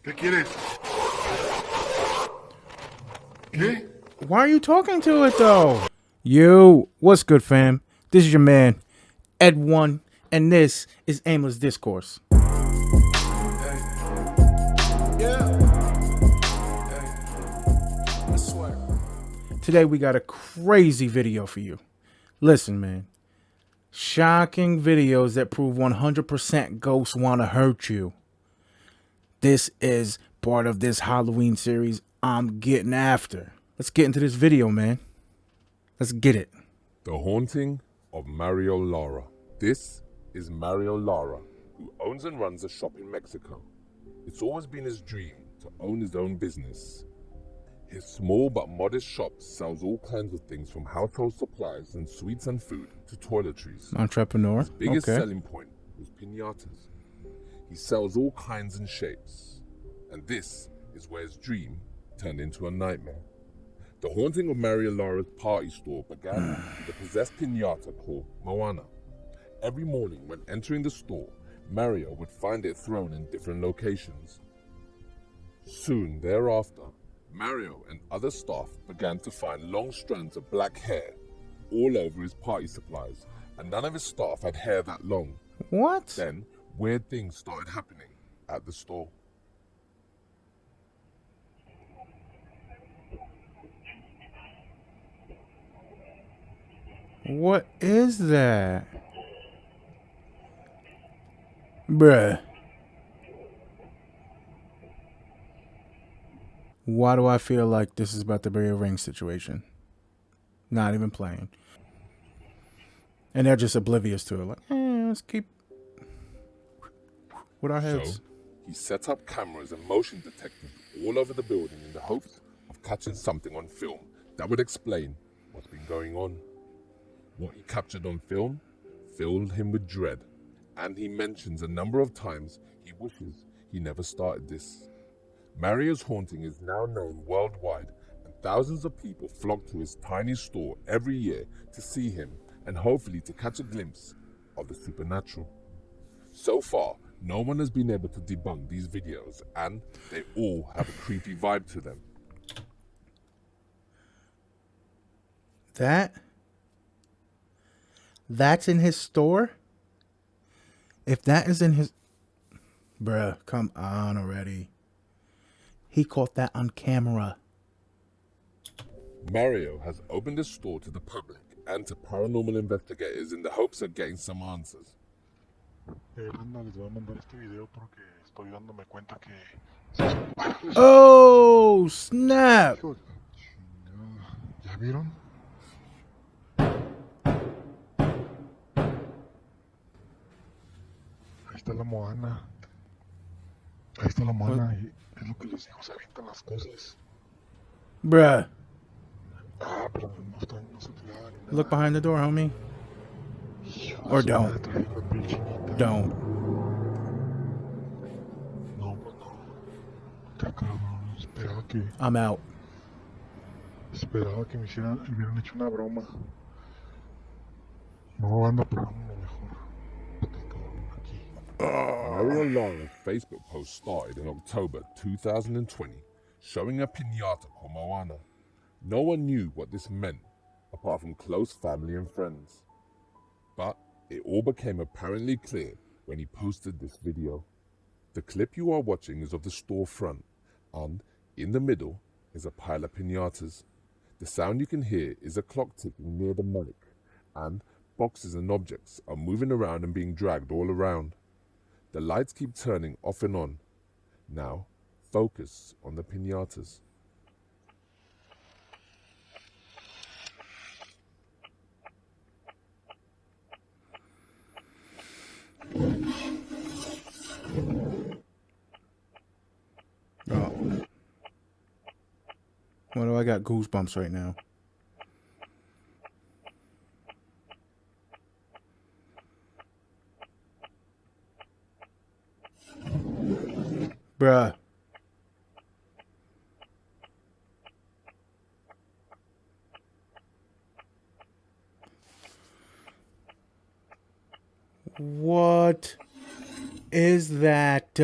¿Qué quieres? ¿Qué? Why are you talking to it though? Yo, what's good, fam? This is your man, Ed1, and this is Aimless Discourse. I swear. Today we got a crazy video for you. Listen, man. Shocking videos that prove 100% ghosts want to hurt you. This is part of this Halloween series I'm getting after. Let's get into this video, man. Let's get it. The Haunting of Mario Lara. This is Mario Lara, who owns and runs a shop in Mexico. It's always been his dream to own his own business. His small but modest shop sells all kinds of things from household supplies and sweets and food to toiletries. Entrepreneur. His biggest Okay. selling point was piñatas. He sells all kinds and shapes. And this is where his dream turned into a nightmare. The Haunting of Mario Lara's party store began with a possessed piñata called Moana. Every morning when entering the store, Mario would find it thrown in different locations. Soon thereafter, Mario and other staff began to find long strands of black hair all over his party supplies, and none of his staff had hair that long. What? Then, weird things started happening at the store. What is that? Bruh. Why do I feel like this is about to be a ring situation? Not even playing. And they're just oblivious to it. Like, let's keep with our heads. So, he set up cameras and motion detectors all over the building in the hopes of catching something on film that would explain what's been going on. What he captured on film filled him with dread, and he mentions a number of times he wishes he never started this. Mario's haunting is now known worldwide, and thousands of people flock to his tiny store every year to see him and hopefully to catch a glimpse of the supernatural. So far, no one has been able to debunk these videos, and they all have a creepy vibe to them. That's in his store? If that is in his... Bruh, come on already. He caught that on camera. Mario has opened his store to the public and to paranormal investigators in the hopes of getting some answers. Banda, les voy a mandar este video porque estoy dándome cuenta que... Oh, snap! Hijo de chingada. ¿Ya vieron? Ahí está la Moana. Ahí está la Moana y es lo que les digo, se avientan las cosas. Bruh, Ah, pero no se tiraban ni nada. look behind the door, homie. Hijo de Or su don't. madre, traía la piel chinita. Don't. No, pues no. Está cabrón. I'm out. Esperaba que me hubieran hecho una broma. No, anda, pero vámonos mejor. Está cabrón aquí. Mario Lara's Facebook post started in October 2020, showing a piñata called Moana. No one knew what this meant, apart from close family and friends. But it all became apparently clear when he posted this video. The clip you are watching is of the storefront, and in the middle is a pile of piñatas. The sound you can hear is a clock ticking near the mic, and boxes and objects are moving around and being dragged all around. The lights keep turning off and on. Now, focus on the piñatas. Oh. What do I got goosebumps right now? Bruh. What is that?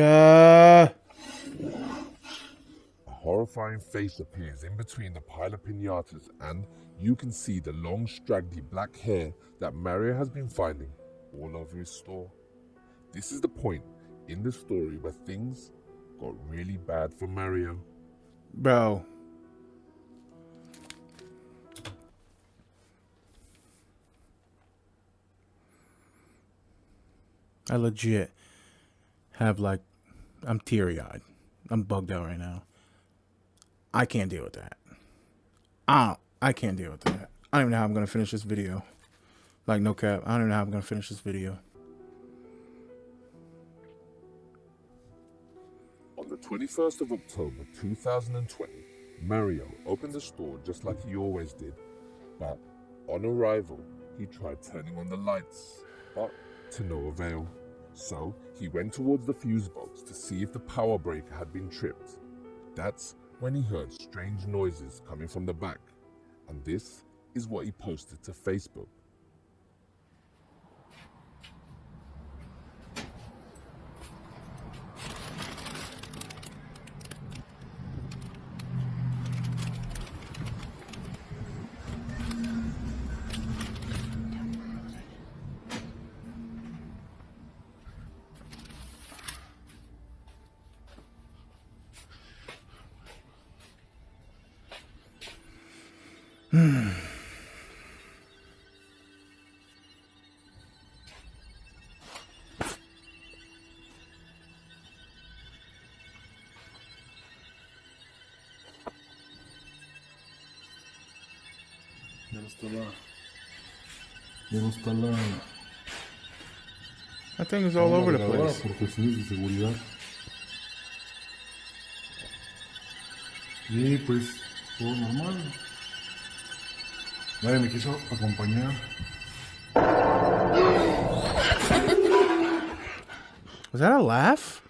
horrifying face appears in between the pile of piñatas, and you can see the long, straggly black hair that Mario has been finding all over his store. This is the point in the story where things got really bad for Mario. Bro. I legit have like, I'm teary-eyed. I'm bugged out right now. I can't deal with that. I can't deal with that. I don't even know how I'm going to finish this video. Like, no cap. I don't even know how I'm going to finish this video. On the 21st of October 2020, Mario opened the store just like he always did. But on arrival, he tried turning on the lights, but to no avail. So he went towards the fuse box to see if the power breaker had been tripped. That's when he heard strange noises coming from the back, and this is what he posted to Facebook. Ya no está la That thing is all over the grabadora place. por cuestiones de seguridad. Y pues todo normal. Nadie me quiso acompañar. Was that a laugh?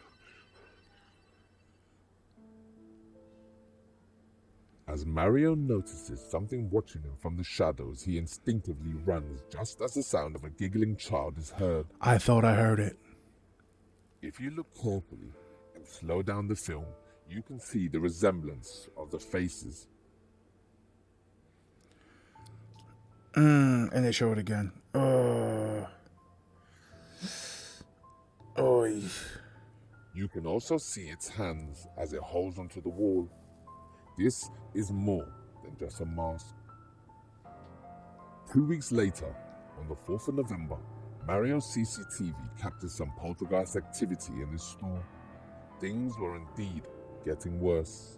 As Mario notices something watching him from the shadows, he instinctively runs just as the sound of a giggling child is heard. I thought I heard it. If you look carefully and slow down the film, you can see the resemblance of the faces. And they show it again. Oy. You can also see its hands as it holds onto the wall. This is more than just a mask. 2 weeks later, on the 4th of November, Mario's CCTV captured some poltergeist activity in his store. Things were indeed getting worse.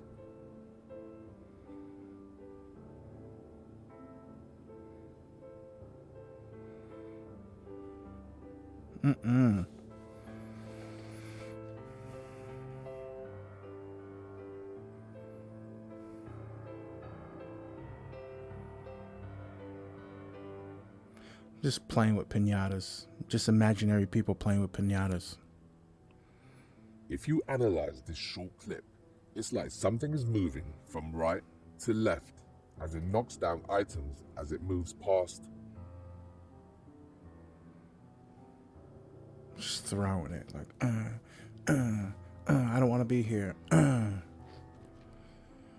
Just playing with piñatas. Just imaginary people playing with piñatas. If you analyze this short clip, it's like something is moving from right to left as it knocks down items as it moves past. Just throwing it like, I don't want to be here.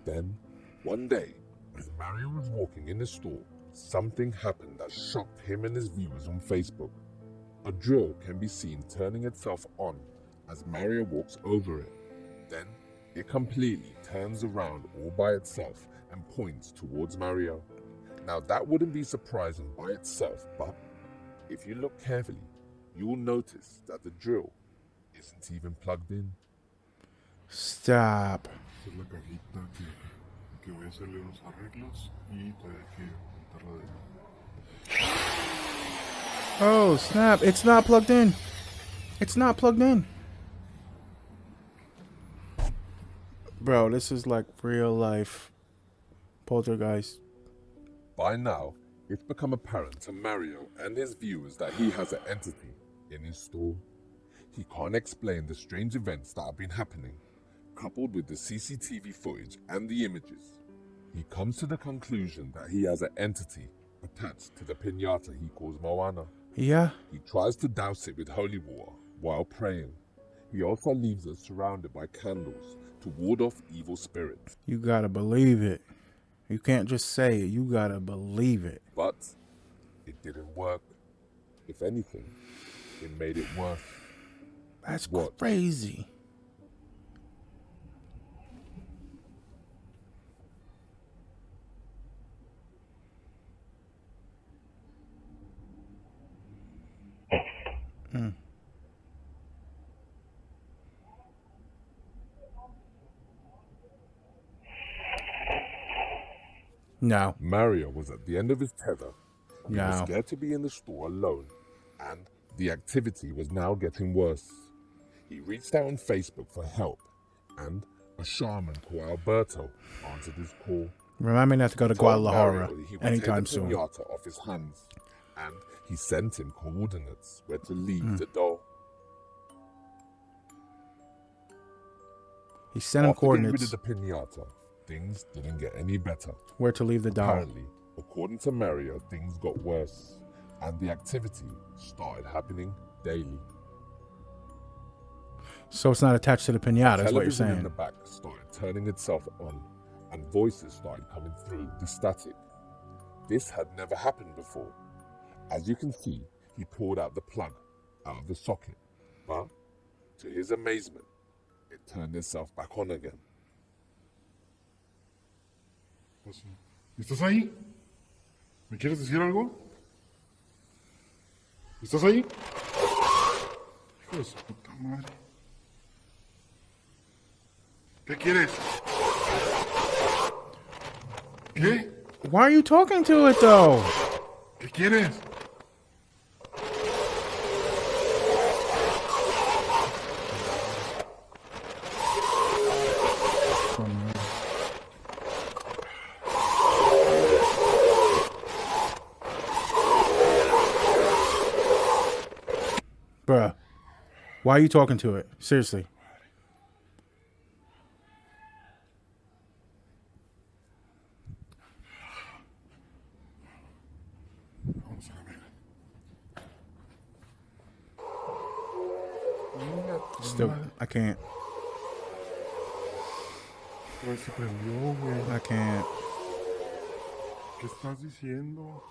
Then, one day, as Mario was walking in the store, something happened that shocked him and his viewers on Facebook. A drill can be seen turning itself on as Mario walks over it. Then, it completely turns around all by itself and points towards Mario. Now, that wouldn't be surprising by itself, but if you look carefully, you will notice that the drill isn't even plugged in. Stop. Esta es la cajita que voy a hacerle unos arreglos y todavía hay que montarla de... Oh, snap. It's not plugged in. It's not plugged in. Bro, this is like real life poltergeist. By now, it's become apparent to Mario and his viewers that he has an entity in his store. He can't explain the strange events that have been happening, coupled with the CCTV footage and the images. He comes to the conclusion that he has an entity attached to the piñata he calls Moana. Yeah. He tries to douse it with holy water while praying. He also leaves us surrounded by candles to ward off evil spirits. You gotta believe it. You can't just say it. You gotta believe it. But it didn't work. If anything, it made it worse. That's What? crazy. No. Mario was at the end of his tether. He was No. scared to be in the store alone, and the activity was now getting worse. He reached out on Facebook for help, and a shaman called Alberto answered his call. Remind me not to go to Told Guadalajara Mario he would anytime take the soon. pinata off his hands, and he sent him coordinates where to leave the doll. He sent him After getting rid coordinates of the pinata, things didn't get any better. where to leave the doll. Apparently, according to Mario, things got worse, and the activity started happening daily. So it's not attached to the pinata, is what you're Television in saying. the back started turning itself on, and voices started coming through the static. This had never happened before. As you can see, he pulled out the plug out of the socket, but to his amazement, it turned itself back on again. ¿Estás ahí? ¿Me quieres decir algo? ¿Estás ahí? Hijo de su puta madre. ¿Qué quieres? ¿Qué? Why are you talking to it though? ¿Qué quieres? Bruh. Why are you talking to it? Seriously. Vamos a la verga. Venga, tu Still, madre. I can't. Pero se prendió, güey. I can't. ¿Qué estás diciendo?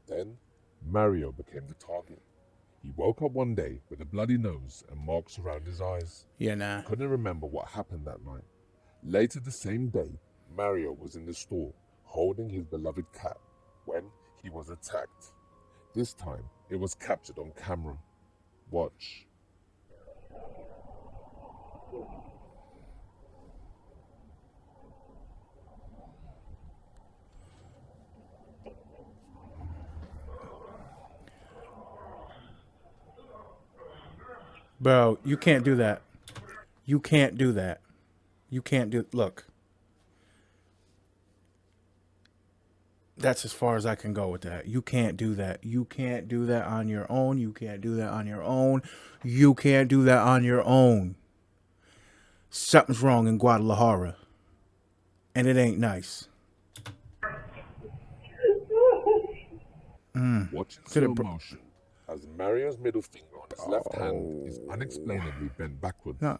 Then, Mario became the target. He woke up one day with a bloody nose and marks around his eyes. Yeah, nah. Couldn't remember what happened that night. Later the same day, Mario was in the store holding his beloved cat when he was attacked. This time, it was captured on camera. Watch. Bro, you can't do that. You can't do that. You can't do... Look. That's as far as I can go with that. You can't do that. You can't do that on your own. You can't do that on your own. You can't do that on your own. Something's wrong in Guadalajara. And it ain't nice. Watch in Could slow it br- motion as Mario's middle finger on his left hand is unexplainably bent backwards. No,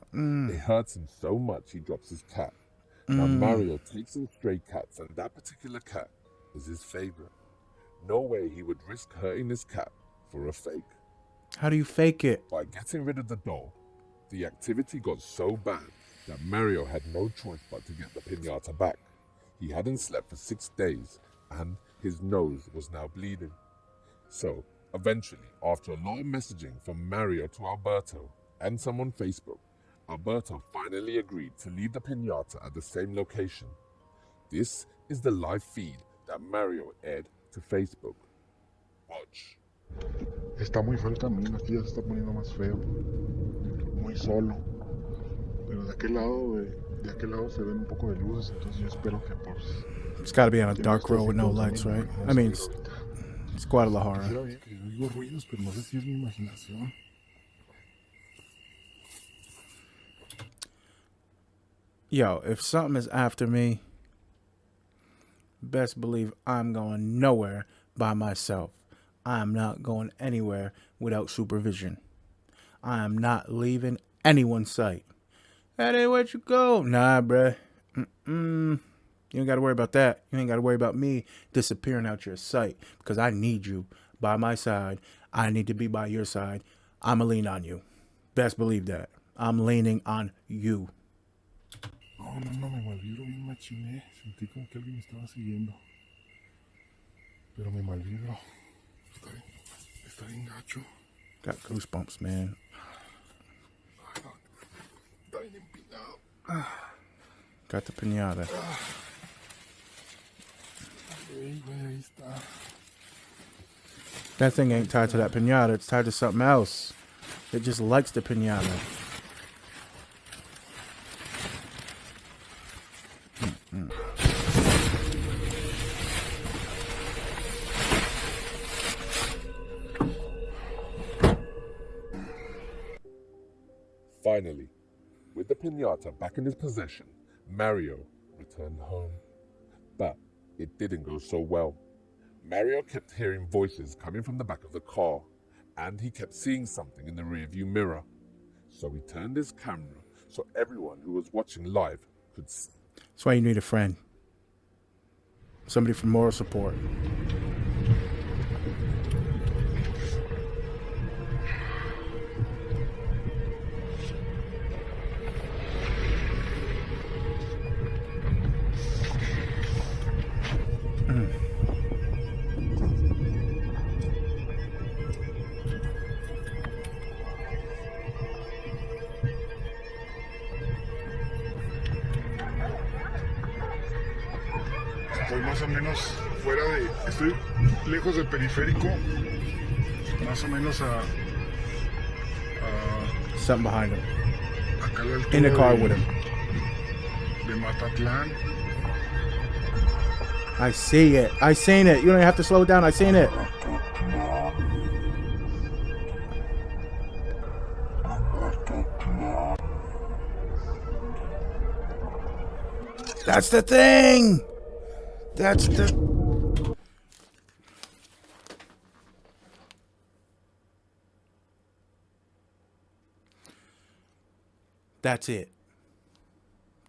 It hurts him so much he drops his cat. Now Mario takes in stray cats, and that particular cat is his favorite. No way he would risk hurting his cat for a fake. How do you fake it? By getting rid of the doll, the activity got so bad that Mario had no choice but to get the pinata back. He hadn't slept for 6 days, and his nose was now bleeding. So, eventually, after a lot of messaging from Mario to Alberto and some on Facebook, Alberto finally agreed to leave the pinata at the same location. This is the live feed that Mario aired to Facebook. Watch. Está muy feo el camino, aquí ya se está poniendo más feo. Muy solo. Pero de aquel lado se ven un poco de luces, entonces yo espero que pues... It's got to be on a que no dark esté road así with no todo lights, también, right? vamos I a mean, ver ahorita. it's Guadalajara. Quisiera ver que oigo ruidos, pero no sé si es mi imaginación. Yo, if something is after me, best believe I'm going nowhere by myself. I am not going anywhere without supervision. I am not leaving anyone's sight. Hey, where'd you go? Nah, bruh. You ain't got to worry about that. You ain't got to worry about me disappearing out your sight because I need you by my side. I need to be by your side. I'm going to lean on you. Best believe that. I'm leaning on you. No, me malvibro bien machiné. Sentí como que alguien me estaba siguiendo. Pero me malvibro. Está bien gacho. Got goosebumps, man. Está bien empinado. Got the piñata. Ahí está. That thing ain't tied to that piñata. It's tied to something else. It just likes the piñata. Finally, with the piñata back in his possession, Mario returned home. But it didn't go so well. Mario kept hearing voices coming from the back of the car, and he kept seeing something in the rearview mirror. So he turned his camera so everyone who was watching live could see. That's why you need a friend. Somebody for moral support. Estoy más o menos fuera de... Estoy lejos del periférico. Más o menos a Something behind him. acá a la altura In the car de, with him. de Matatlán. I see it. I seen it. You don't even have to slow down. I seen it. That's the thing. That's the... That's it.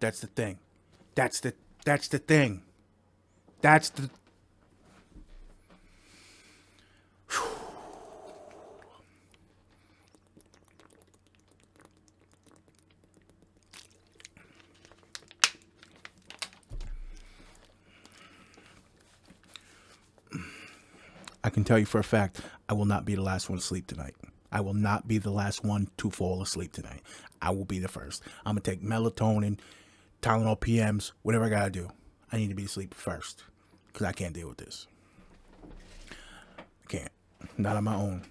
That's the thing. That's the thing. That's the... I can tell you for a fact, I will not be the last one to sleep tonight. I will not be the last one to fall asleep tonight. I will be the first. I'm going to take melatonin, Tylenol PMs, whatever I got to do. I need to be asleep first because I can't deal with this. I can't. Not on my own.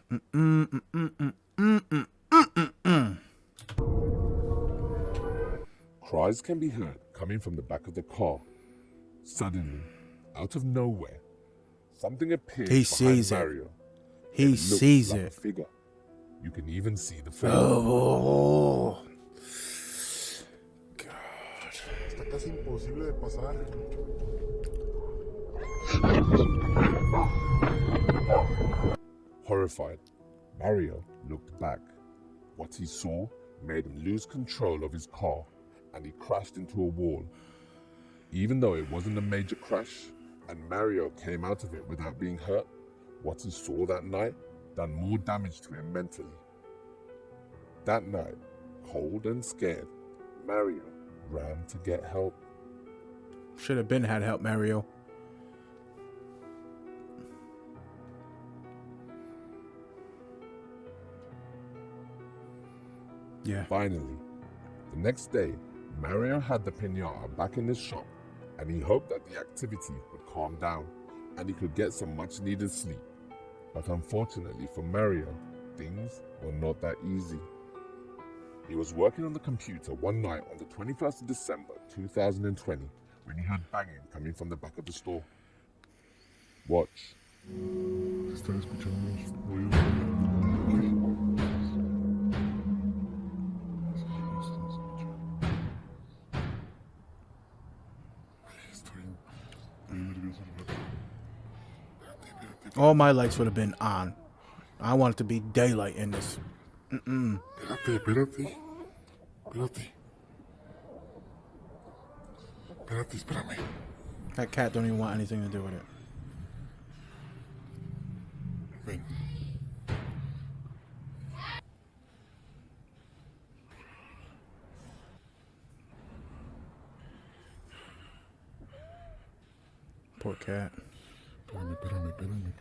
Cries can be heard coming from the back of the car. Suddenly, out of nowhere, something appears He behind sees it. Mario. He It looks sees like it. a figure. You can even see the face. Oh. Está casi imposible de pasar. Horrified, Mario looked back. What he saw made him lose control of his car, and he crashed into a wall. Even though it wasn't a major crash, and Mario came out of it without being hurt, what he saw that night done more damage to him mentally. That night, cold and scared, Mario ran to get help. Should have been had help, Mario. Yeah. Finally, the next day, Mario had the piñata back in his shop, and he hoped that the activity would calm down and he could get some much needed sleep. But unfortunately for Mario, things were not that easy. He was working on the computer one night on the 21st of December 2020 when he heard banging coming from the back of the store. Watch. Están escuchando unos ruidos. Estoy muy nervioso. All my lights would have been on. I want it to be daylight in this. Espérate. Espérate. Espérame. That cat don't even want anything to do with it. Ven. Poor cat. Espérame.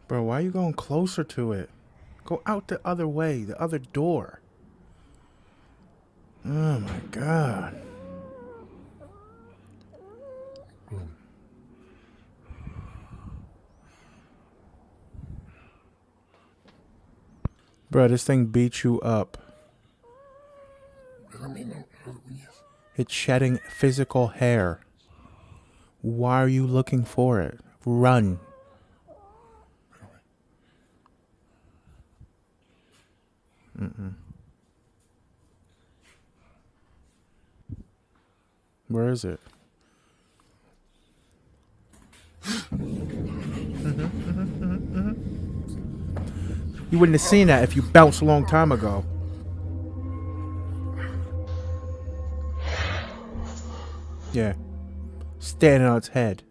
Bro, why are you going closer to it? Go out the other way, the other door. Oh my God. Bro, this thing beats you up. Espérame, no lo huyas. It's shedding physical hair. Why are you looking for it? Run. Where is it? You wouldn't have seen that if you bounced a long time ago. Yeah. Standing on its head.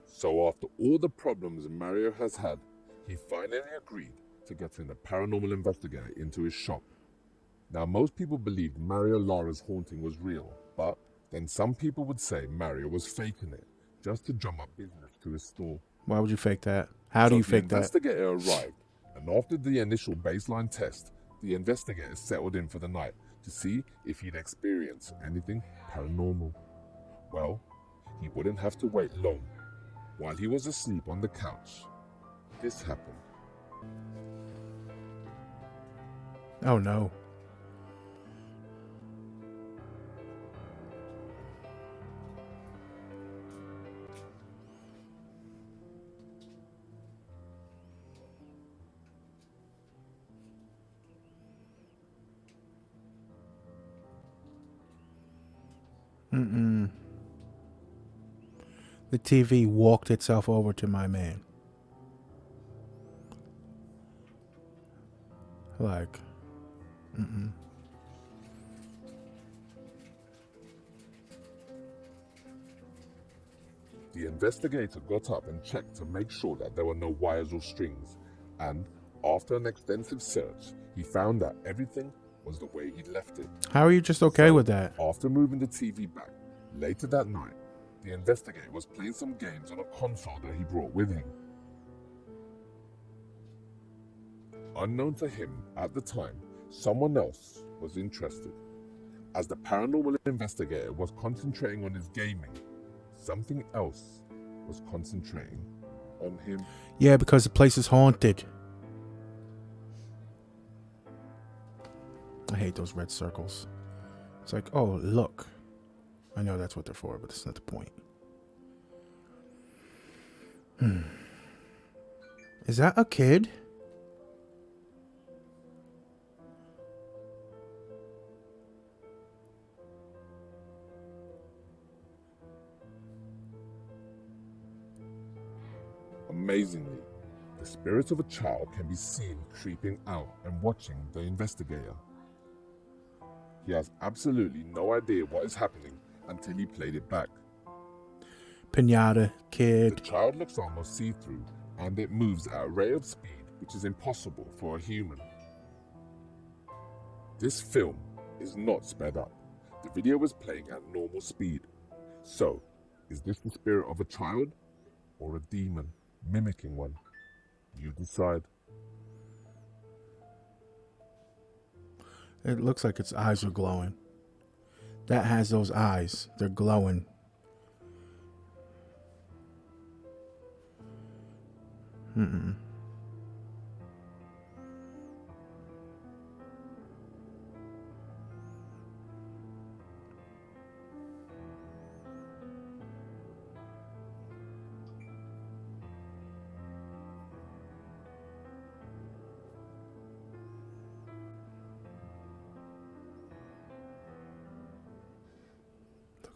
So after all the problems Mario has had, he finally agreed to getting a paranormal investigator into his shop. Now most people believed Mario Lara's haunting was real, but then some people would say Mario was faking it, just to drum up business to his store. Why would you fake that? How do you fake The that? investigator arrived, and after the initial baseline test, the investigator settled in for the night to see if he'd experienced anything paranormal. Well, he wouldn't have to wait long. While he was asleep on the couch, this happened. Oh no. The TV walked itself over to my man. Like, The investigator got up and checked to make sure that there were no wires or strings, and after an extensive search, he found that everything was the way he'd left it. how are you just okay So, with that? After moving the TV back, later that night, the investigator was playing some games on a console that he brought with him. Unknown to him at the time, someone else was interested. As the paranormal investigator was concentrating on his gaming, something else was concentrating on him. Yeah, because the place is haunted. I hate those red circles. It's like, oh, look. I know that's what they're for, but that's not the point. Is that a kid? Amazingly, the spirit of a child can be seen creeping out and watching the investigator. He has absolutely no idea what is happening until he played it back. Pinata, kid. The child looks almost see-through, and it moves at a rate of speed which is impossible for a human. This film is not sped up. The video is playing at normal speed. So, is this the spirit of a child or a demon mimicking one? You decide. It looks like its eyes are glowing. That has those eyes. They're glowing.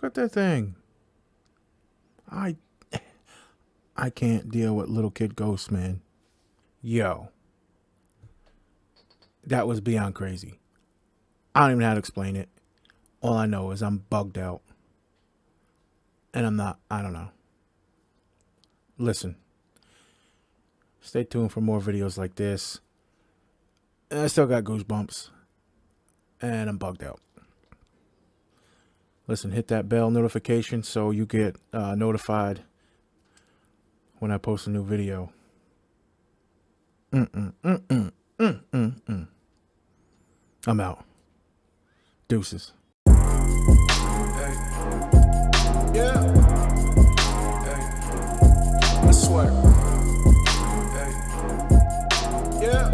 Look at that thing. I can't deal with little kid ghosts, man. Yo. That was beyond crazy. I don't even know how to explain it. All I know is I'm bugged out. And I don't know. Listen. Stay tuned for more videos like this. And I still got goosebumps. And I'm bugged out. Listen, hit that bell notification so you get notified when I post a new video. I'm out. Deuces. Hey. Yeah. Hey. I swear. Hey. Yeah.